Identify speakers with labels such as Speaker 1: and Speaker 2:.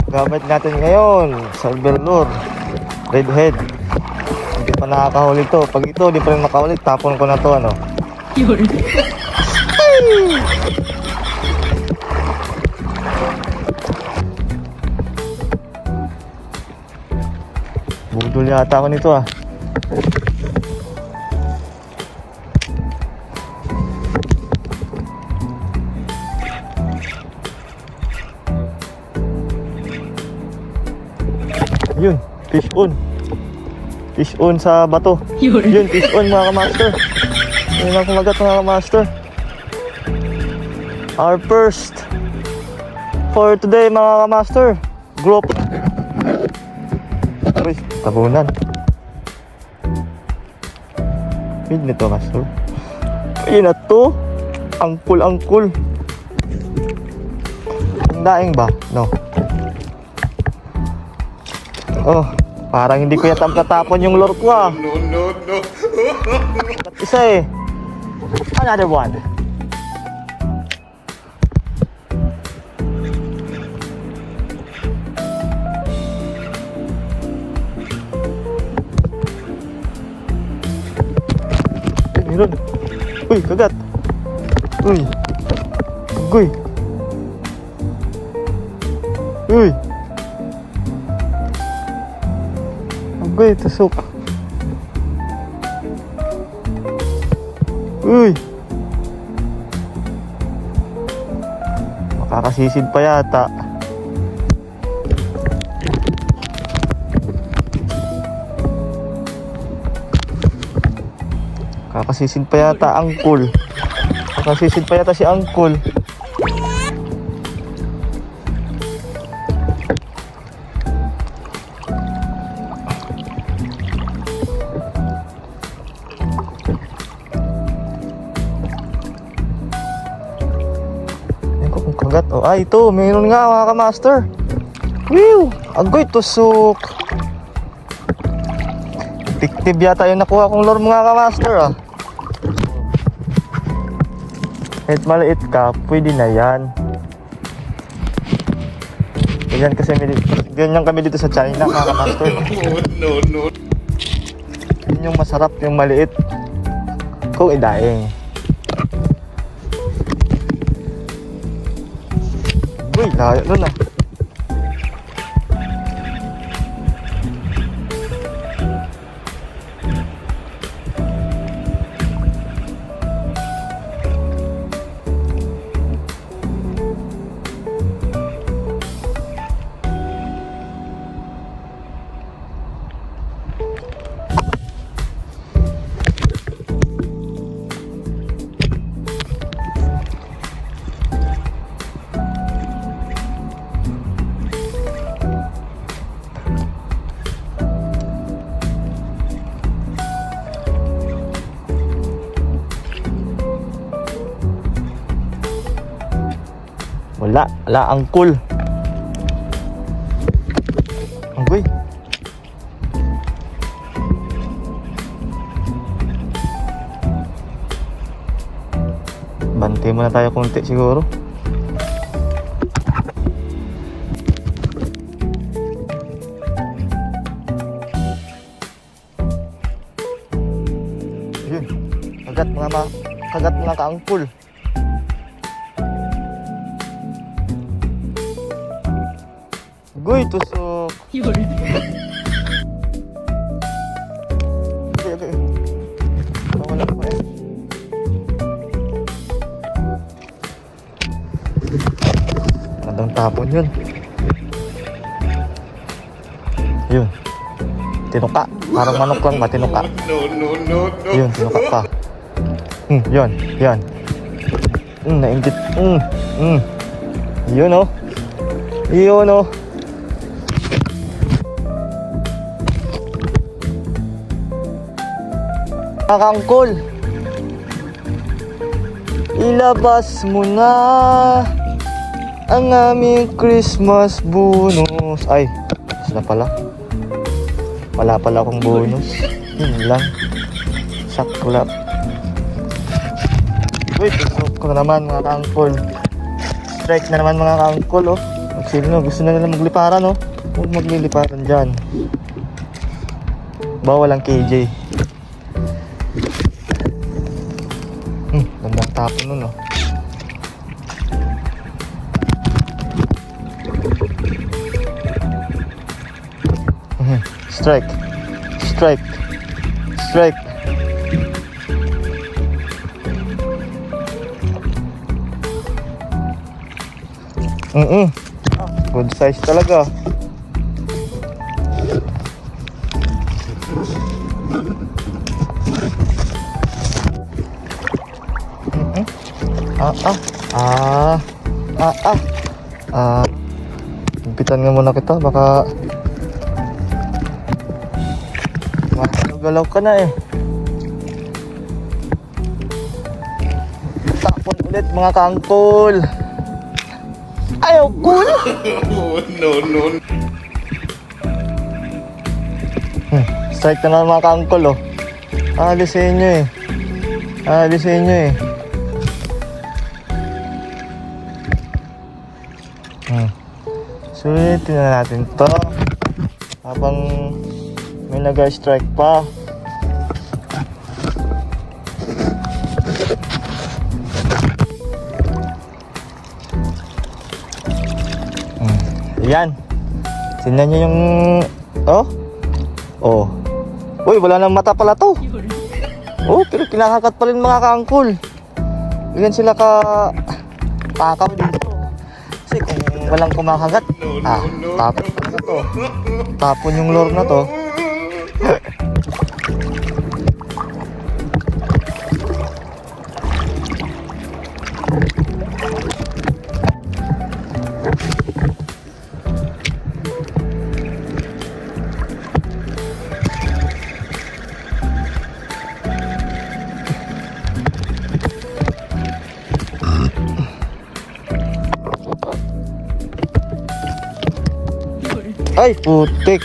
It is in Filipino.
Speaker 1: Gamit natin ngayon, silver lure, redhead. Hindi pa nakakahuli to. Pag ito, di pa rin nakahuli, tapon ko na to, ano.
Speaker 2: Yun.
Speaker 1: Budol yata ako nito, ah. Yun, fish on. Fish on sa bato. Yun, fish on mga kamaster. Yun ang kumagat mga kamaster. Our first for today mga kamaster. Group. Uy, tabunan. Feed nito master. Ayun na to. Angkul. Ang daing ba? No. Oh, parang hindi ko yata katapon yung lure ko, ah. No. Isa eh. Another one. Eh, meron. Uy, kagat. Uy. Uy. Uy. Uy, tusok. Uy. Makakasisid pa yata. Makakasisid pa yata angkol. Makakasisid pa yata si angkol. Kagat. Oh, ay, ito. Mayroon nga mga kamaster. Whew! Agoy, tusok. Effective yata yung nakuha kong lure mga kamaster, ah. Kahit maliit ka, pwede na yan. Ganyan kami dito sa China mga kamaster. No. Yun yung masarap, yung maliit. Kung idaing. Uy, layo nun, ah. Wala, angkol. Anggoy. Bante muna tayo konti siguro. Yun. Kagat mga kaangkol. Uy, tusok.
Speaker 2: Yun.
Speaker 1: Okay. Wala pa eh. Magandang tapon yun. Yun. Tinuka. Parang manok lang ba? Tinuka. No. Yun, tinuka pa. Yun. Nainggit. Yun, oh. Yun, oh. Kakangkol, ilabas mo na ang aming Christmas bonus. Ay, sila pala. Wala pala akong bonus. Yun lang. Saklap. Wait, tusok ko na naman mga kakangkol. Strike na naman mga kakangkol, oh. Sino gusto na nila magliparan, no? Huwag magliliparan dyan. Bawal ang KJ. Gandang tapon nun, no? Strike. Strike. Strike. Good size talaga. Himpitan nga muna kita, baka galaw ka na eh. Tapon ulit mga kaangkol. Ayaw cool. No. Strike na naman mga kaangkol, oh. Alisin nyo eh. Alisin nyo eh. Sulitin na natin to habang may nag-strike pa. Yan. Tingnan nyo yung... Oh. Uy, wala nang mata pala to. Oh, pero kinakakat pa rin mga kaangkol. Ganyan sila ka... Takaw dito. Kasi kung walang kumakagat, tapon na to. Tapon yung lure na to. Ay, putik.